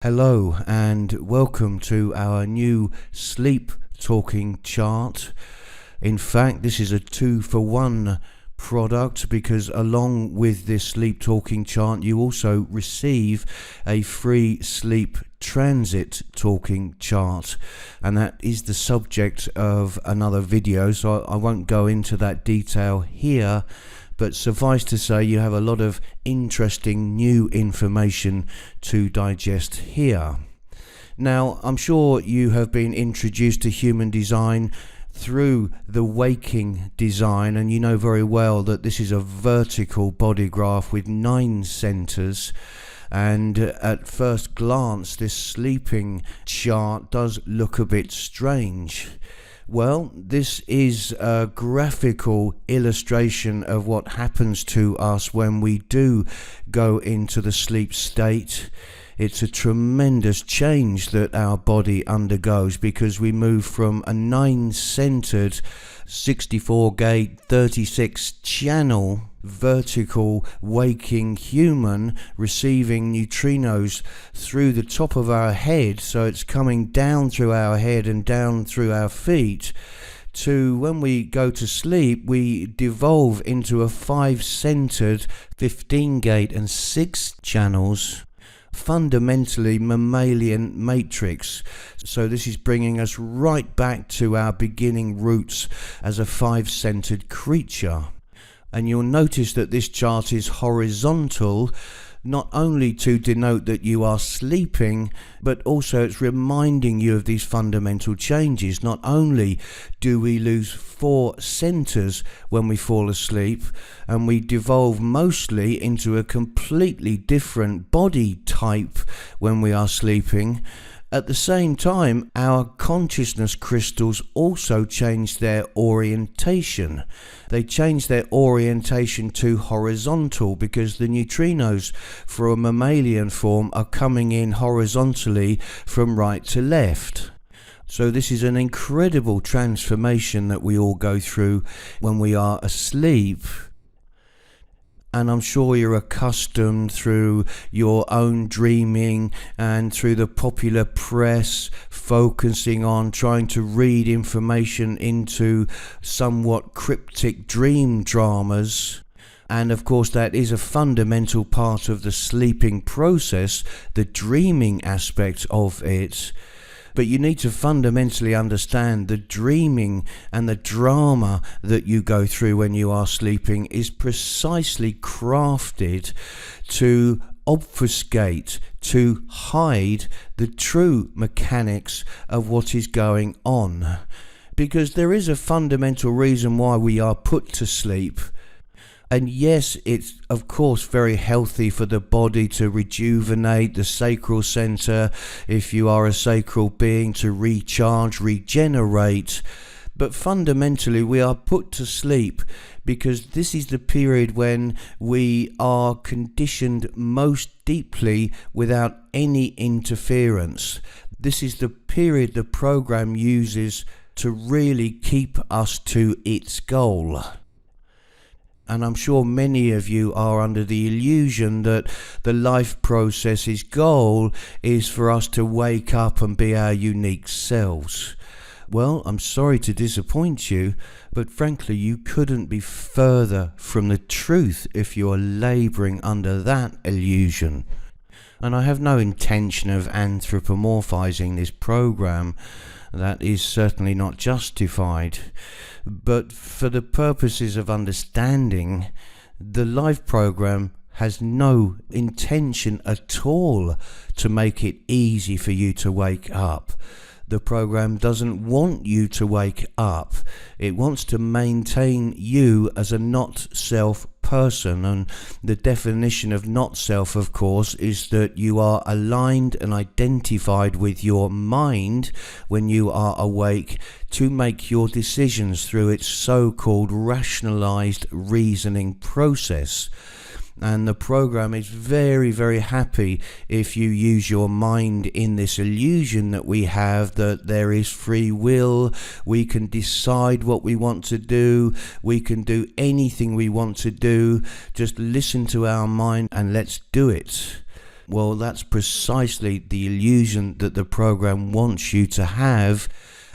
Hello and welcome to our new sleep talking chart. In fact, this is a 2-for-1 product because along with this sleep talking chart you also receive a free sleep transit talking chart, and that is the subject of another video, so I won't go into that detail here. But suffice to say, you have a lot of interesting new information to digest here. Now, I'm sure you have been introduced to human design through the waking design, and you know very well that this is a vertical body graph with 9 centers. And at first glance, this sleeping chart does look a bit strange. Well, this is a graphical illustration of what happens to us when we do go into the sleep state. It's a tremendous change that our body undergoes because we move from a 9-centered 64-gate 36-channel vertical waking human receiving neutrinos through the top of our head, so it's coming down through our head and down through our feet, to when we go to sleep we devolve into a 5-centered 15-gate and 6 channels fundamentally mammalian matrix. So this is bringing us right back to our beginning roots as a 5-centered creature. And you'll notice that this chart is horizontal, not only to denote that you are sleeping, but also it's reminding you of these fundamental changes. Not only do we lose 4 centers when we fall asleep, and we devolve mostly into a completely different body type when we are sleeping, at the same time, our consciousness crystals also change their orientation. They change their orientation to horizontal because the neutrinos for a mammalian form are coming in horizontally from right to left. So this is an incredible transformation that we all go through when we are asleep. And I'm sure you're accustomed through your own dreaming and through the popular press focusing on trying to read information into somewhat cryptic dream dramas. And of course that is a fundamental part of the sleeping process, the dreaming aspect of it. But you need to fundamentally understand the dreaming and the drama that you go through when you are sleeping is precisely crafted to obfuscate, to hide the true mechanics of what is going on. Because there is a fundamental reason why we are put to sleep. And yes, it's of course very healthy for the body to rejuvenate the sacral center, if you are a sacral being, to recharge, regenerate. But fundamentally we are put to sleep because this is the period when we are conditioned most deeply without any interference. This is the period the program uses to really keep us to its goal. And I'm sure many of you are under the illusion that the life process's goal is for us to wake up and be our unique selves. Well, I'm sorry to disappoint you, but frankly you couldn't be further from the truth if you are labouring under that illusion. And I have no intention of anthropomorphizing this program. That is certainly not justified. But for the purposes of understanding, the life program has no intention at all to make it easy for you to wake up. The program doesn't want you to wake up. It wants to maintain you as a not-self person, and the definition of not self, of course, is that you are aligned and identified with your mind when you are awake to make your decisions through its so-called rationalized reasoning process. And the program is very, very happy if you use your mind in this illusion that we have, that there is free will, we can decide what we want to do, we can do anything we want to do, just listen to our mind and let's do it. Well, that's precisely the illusion that the program wants you to have.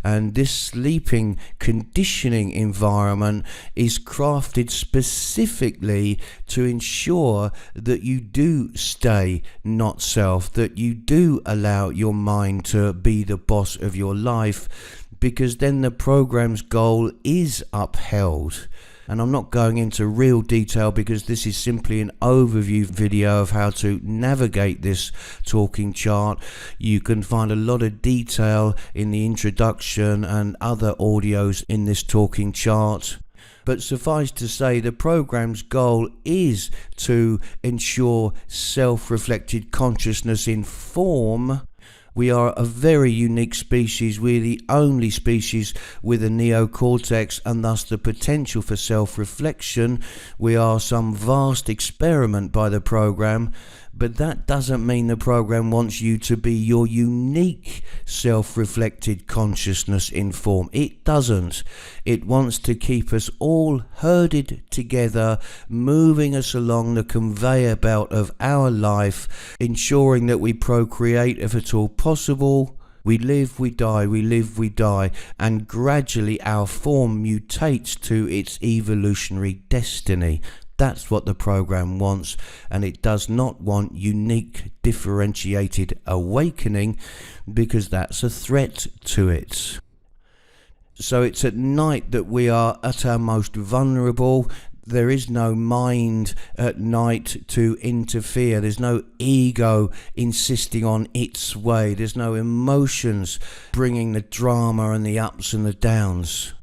And this sleeping conditioning environment is crafted specifically to ensure that you do stay not self, that you do allow your mind to be the boss of your life, because then the program's goal is upheld. And I'm not going into real detail because this is simply an overview video of how to navigate this talking chart. You can find a lot of detail in the introduction and other audios in this talking chart. But suffice to say, the program's goal is to ensure self-reflected consciousness in form. We are a very unique species. We're the only species with a neocortex and thus the potential for self-reflection. We are some vast experiment by the program, but that doesn't mean the program wants you to be your unique self-reflected consciousness in form. It doesn't. It wants to keep us all herded together, moving us along the conveyor belt of our life, ensuring that we procreate if at all possible. We live, we die, we live, we die, and gradually our form mutates to its evolutionary destiny. That's what the program wants, and it does not want unique, differentiated awakening, because that's a threat to it. So it's at night that we are at our most vulnerable. There is no mind at night to interfere. There's no ego insisting on its way. There's no emotions bringing the drama and the ups and the downs.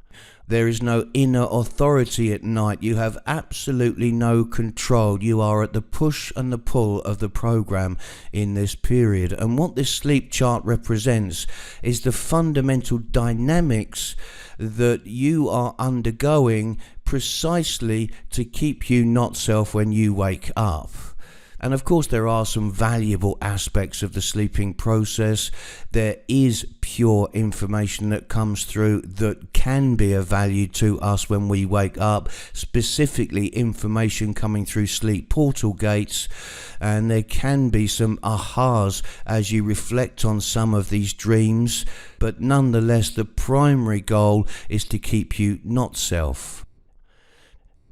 There is no inner authority at night. You have absolutely no control. You are at the push and the pull of the program in this period. And what this sleep chart represents is the fundamental dynamics that you are undergoing precisely to keep you not self when you wake up. And of course there are some valuable aspects of the sleeping process. There is pure information that comes through that can be of value to us when we wake up, specifically information coming through sleep portal gates, and there can be some ahas as you reflect on some of these dreams, but nonetheless the primary goal is to keep you not self.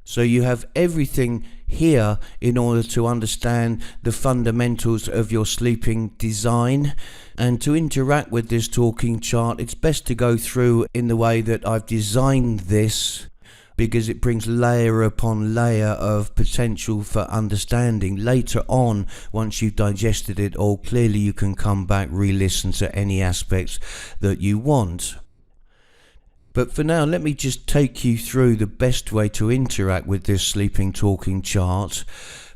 So you have everything here in order to understand the fundamentals of your sleeping design. And to interact with this talking chart, it's best to go through in the way that I've designed this, because it brings layer upon layer of potential for understanding. Later on, once you've digested it all, clearly you can come back, re-listen to any aspects that you want. But for now, let me just take you through the best way to interact with this sleeping talking chart.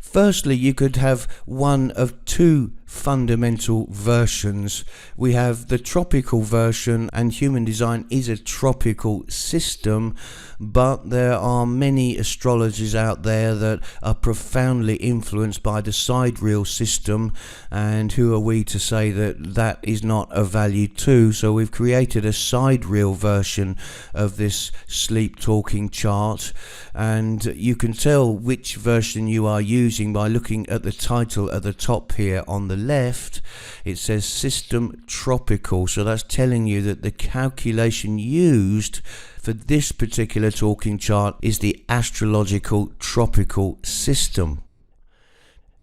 Firstly, you could have one of two fundamental versions. We have the tropical version, and human design is a tropical system, but there are many astrologers out there that are profoundly influenced by the sidereal system, and who are we to say that that is not of value too? So we've created a sidereal version of this sleep talking chart, and you can tell which version you are using by looking at the title at the top here on the left. It says System Tropical, so that's telling you that the calculation used for this particular talking chart is the astrological tropical system.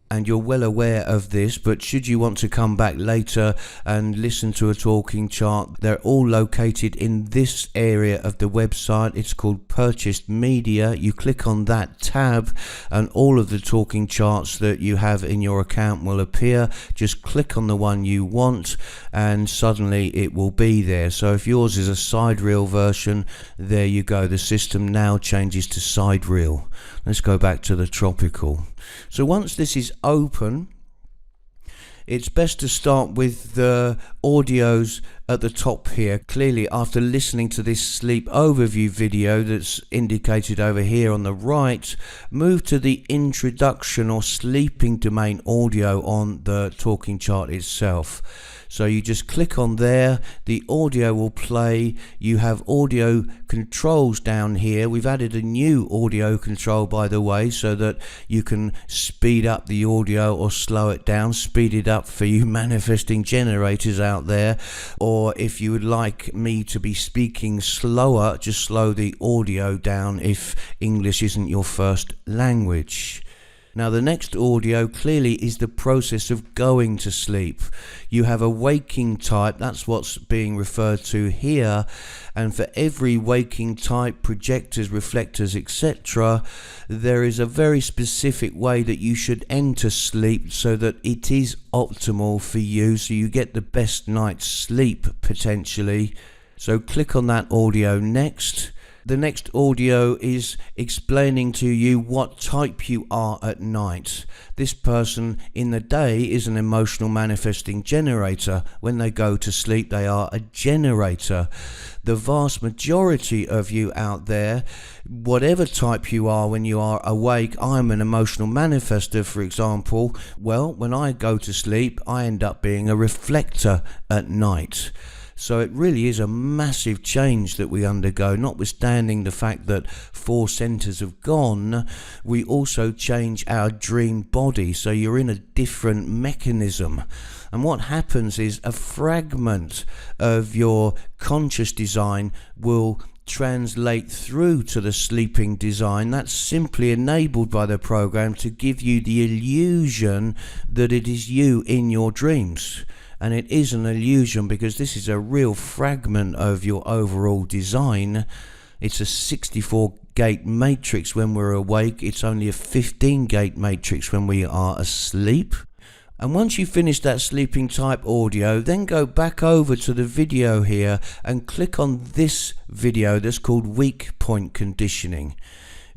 And you're well aware of this, but should you want to come back later and listen to a talking chart, they're all located in this area of the website. It's called Purchased Media. You click on that tab and all of the talking charts that you have in your account will appear. Just click on the one you want and suddenly it will be there. So if yours is a sidereal version, there you go. The system now changes to sidereal. Let's go back to the tropical. So once this is open, it's best to start with the audios at the top here. Clearly, after listening to this sleep overview video that's indicated over here on the right, move to the introduction or sleeping domain audio on the talking chart itself. So you just click on there, the audio will play. You have audio controls down here. We've added a new audio control, by the way, so that you can speed up the audio or slow it down. Speed it up for you manifesting generators out there, or if you would like me to be speaking slower, just slow the audio down if English isn't your first language. Now the next audio clearly is the process of going to sleep. You have a waking type, that's what's being referred to here, and for every waking type, projectors, reflectors, etc., there is a very specific way that you should enter sleep so that it is optimal for you, so you get the best night's sleep potentially. So click on that audio next. The next audio is explaining to you what type you are at night. This person in the day is an emotional manifesting generator. When they go to sleep, they are a generator. The vast majority of you out there, whatever type you are when you are awake, I'm an emotional manifester, for example. Well, when I go to sleep, I end up being a reflector at night. So it really is a massive change that we undergo. Notwithstanding the fact that 4 centers have gone, we also change our dream body. So you're in a different mechanism. And what happens is a fragment of your conscious design will translate through to the sleeping design. That's simply enabled by the program to give you the illusion that it is you in your dreams. And it is an illusion because this is a real fragment of your overall design. It's a 64-gate matrix when we're awake. It's only a 15-gate matrix when we are asleep. And once you finish that sleeping type audio, then go back over to the video here and click on this video that's called weak point conditioning.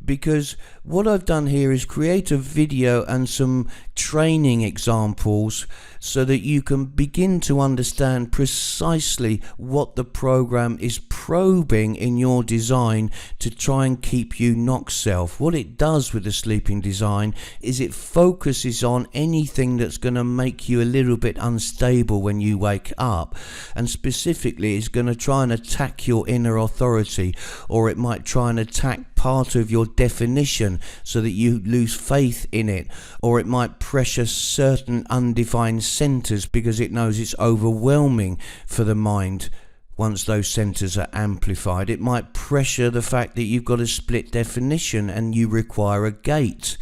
Because what I've done here is create a video and some training examples so that you can begin to understand precisely what the program is probing in your design to try and keep you knock self. What it does with the sleeping design is it focuses on anything that's going to make you a little bit unstable when you wake up, and specifically it's going to try and attack your inner authority, or it might try and attack part of your definition so that you lose faith in it, or it might pressure certain undefined centers because it knows it's overwhelming for the mind once those centers are amplified. It might pressure the fact that you've got a split definition and you require a gate.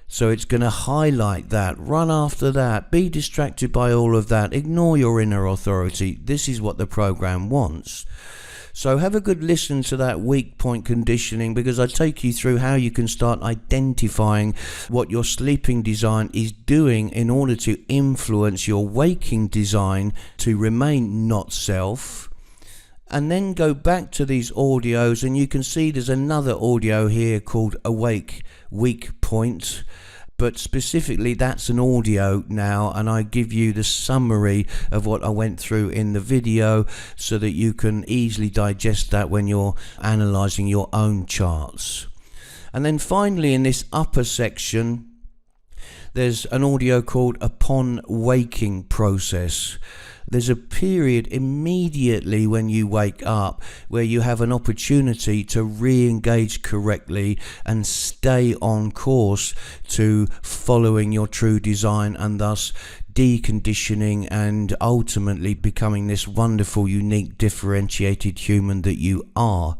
So it's going to highlight that, run after that, be distracted by all of that, ignore your inner authority. This is what the program wants. So have a good listen to that weak point conditioning, because I take you through how you can start identifying what your sleeping design is doing in order to influence your waking design to remain not self. And then go back to these audios and you can see there's another audio here called Awake Weak Point. But specifically that's an audio now, and I give you the summary of what I went through in the video so that you can easily digest that when you're analysing your own charts. And then finally in this upper section there's an audio called Upon Waking Process. There's a period immediately when you wake up where you have an opportunity to re-engage correctly and stay on course to following your true design, and thus deconditioning and ultimately becoming this wonderful, unique, differentiated human that you are.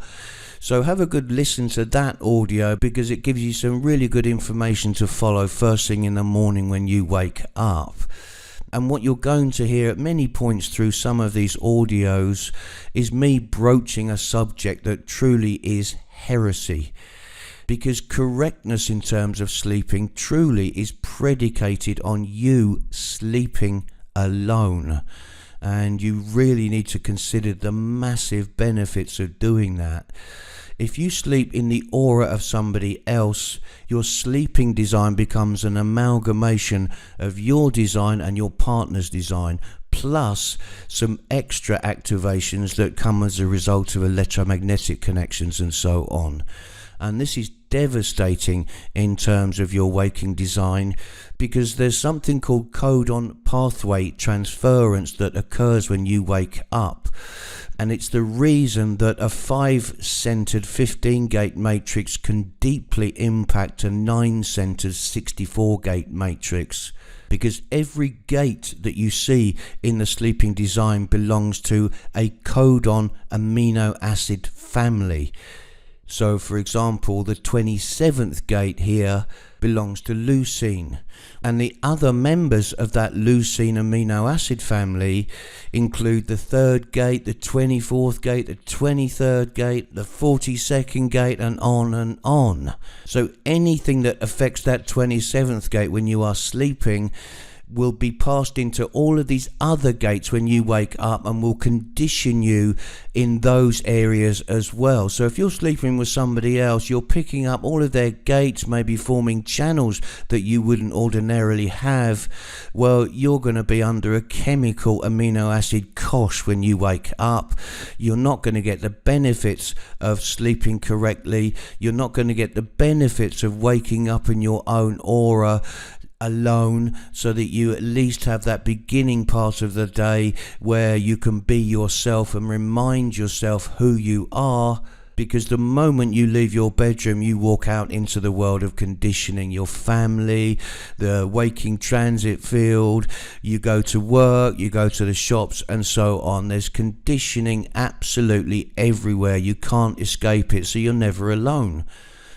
So have a good listen to that audio, because it gives you some really good information to follow first thing in the morning when you wake up. And what you're going to hear at many points through some of these audios is me broaching a subject that truly is heresy. Because correctness in terms of sleeping truly is predicated on you sleeping alone. And you really need to consider the massive benefits of doing that. If you sleep in the aura of somebody else, your sleeping design becomes an amalgamation of your design and your partner's design, plus some extra activations that come as a result of electromagnetic connections and so on. And this is devastating in terms of your waking design, because there's something called codon pathway transference that occurs when you wake up. And it's the reason that a 5-centered 15-gate matrix can deeply impact a 9-centered 64-gate matrix. Because every gate that you see in the sleeping design belongs to a codon amino acid family. So, for example, the 27th gate here belongs to leucine, and the other members of that leucine amino acid family include the 3rd gate, the 24th gate, the 23rd gate, the 42nd gate, and on and on. So anything that affects that 27th gate when you are sleeping will be passed into all of these other gates when you wake up, and will condition you in those areas as well. So if you're sleeping with somebody else, you're picking up all of their gates, maybe forming channels that you wouldn't ordinarily have. Well, you're going to be under a chemical amino acid kosh when you wake up. You're not going to get the benefits of sleeping correctly. You're not going to get the benefits of waking up in your own aura alone, so that you at least have that beginning part of the day where you can be yourself and remind yourself who you are. Because the moment you leave your bedroom, you walk out into the world of conditioning, your family, the waking transit field, you go to work, you go to the shops, and so on. There's conditioning absolutely everywhere. You can't escape it, so you're never alone.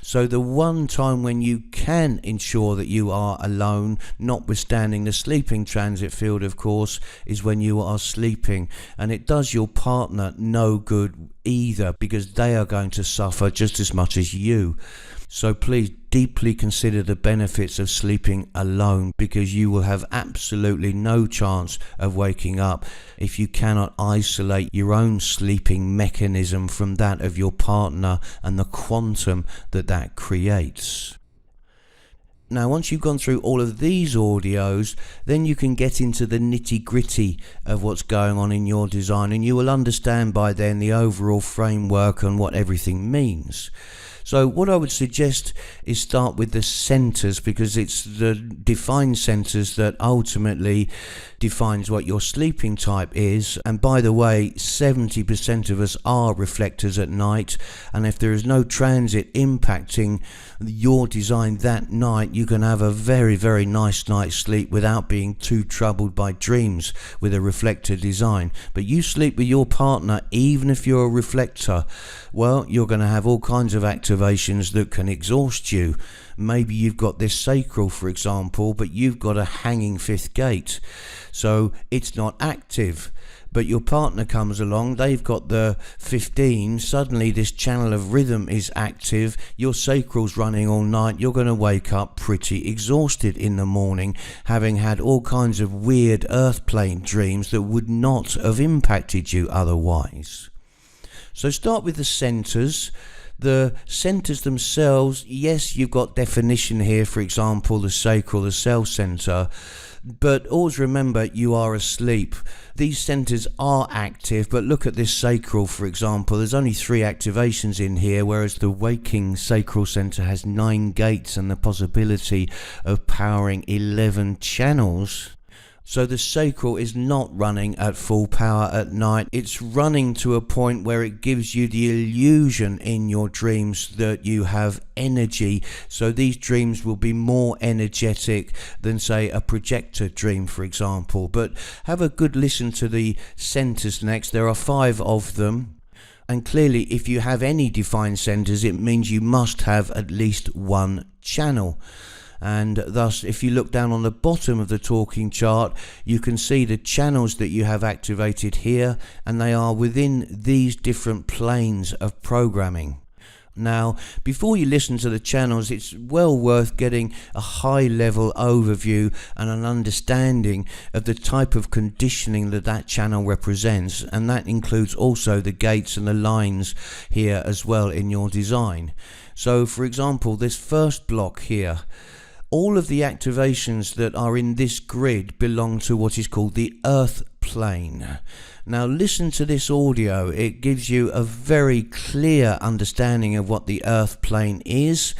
So the one time when you can ensure that you are alone, notwithstanding the sleeping transit field, of course, is when you are sleeping. And it does your partner no good either, because they are going to suffer just as much as you. So please deeply consider the benefits of sleeping alone, because you will have absolutely no chance of waking up if you cannot isolate your own sleeping mechanism from that of your partner and the quantum that that creates. Now, once you've gone through all of these audios, then you can get into the nitty-gritty of what's going on in your design, and you will understand by then the overall framework and what everything means. So what I would suggest is start with the centers, because it's the defined centers that ultimately defines what your sleeping type is. And by the way, 70% of us are reflectors at night, and if there is no transit impacting your design that night, you can have a very, very nice night's sleep without being too troubled by dreams with a reflector design. But you sleep with your partner, even if you're a reflector, well, you're going to have all kinds of activations that can exhaust you. Maybe you've got this sacral, for example, but you've got a hanging 5th gate, so it's not active. But your partner comes along, they've got the 15, suddenly this channel of rhythm is active, your sacral's running all night, you're going to wake up pretty exhausted in the morning, having had all kinds of weird earth plane dreams that would not have impacted you otherwise. So start with the centers. The centers themselves, yes, you've got definition here, for example, the sacral, the cell center, but always remember you are asleep. These centers are active, but look at this sacral, for example. There's only 3 activations in here, whereas the waking sacral center has 9 gates and the possibility of powering 11 channels. So the sacral is not running at full power at night. It's running to a point where it gives you the illusion in your dreams that you have energy. So these dreams will be more energetic than, say, a projector dream, for example. But have a good listen to the centers next. There are 5 of them. And clearly, if you have any defined centers, it means you must have at least 1 channel. And thus, if you look down on the bottom of the talking chart, you can see the channels that you have activated here, and they are within these different planes of programming. Now, before you listen to the channels, it's well worth getting a high-level overview and an understanding of the type of conditioning that that channel represents, and that includes also the gates and the lines here as well in your design. So, for example, this first block here, all of the activations that are in this grid belong to what is called the earth plane. Now listen to this audio. It gives you a very clear understanding of what the earth plane is,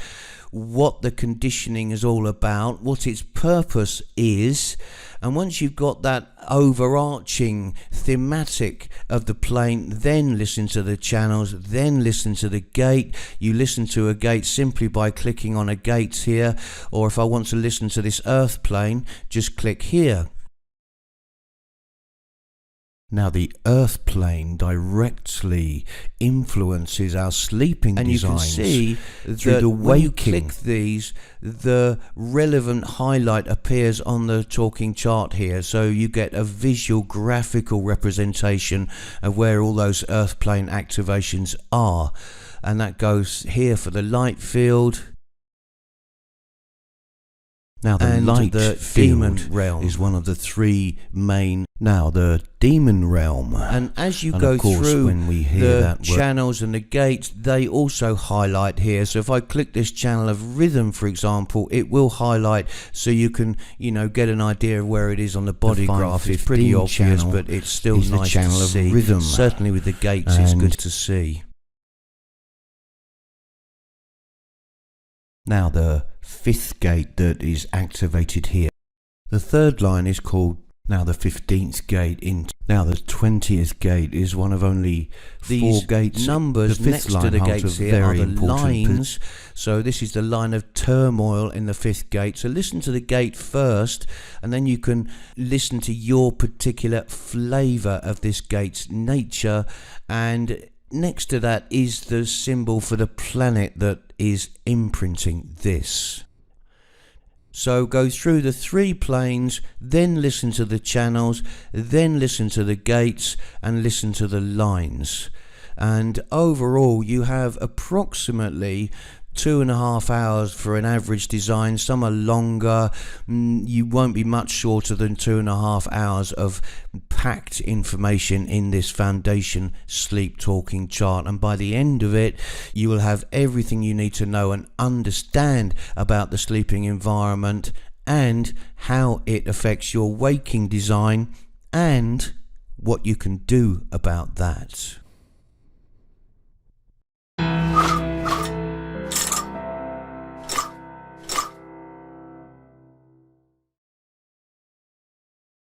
what the conditioning is all about, what its purpose is. And once you've got that overarching thematic of the plane, then listen to the channels, then listen to the gate. You listen to a gate simply by clicking on a gate here, or if I want to listen to this earth plane, just click here. Now the earth plane directly influences our sleeping designs. And you can see through the when you click these, the relevant highlight appears on the talking chart here. So you get a visual graphical representation of where all those earth plane activations are. And that goes here for the light field. Now the light demon realm is one of the three main. Now the demon realm, and as you go through when we hear the channels and the gates, they also highlight here. So if I click this channel of rhythm, for example, it will highlight, so you can get an idea of where it is on the body graph. It's pretty obvious, but it's still nice to see. Rhythm. Certainly with the gates, it's good to see. Now the fifth gate that is activated here. The third line is called now the 15th gate. Now the 20th gate is one of only four gates. Numbers next to the gates here are the lines. So this is the line of turmoil in the fifth gate. So listen to the gate first, and then you can listen to your particular flavour of this gate's nature. And next to that is the symbol for the planet that is imprinting this. So go through the three planes, then listen to the channels, then listen to the gates, and listen to the lines. And overall you have approximately 2.5 hours for an average design. Some are longer. You won't be much shorter than 2.5 hours of packed information in this foundation sleep talking chart, and by the end of it you will have everything you need to know and understand about the sleeping environment and how it affects your waking design and what you can do about that.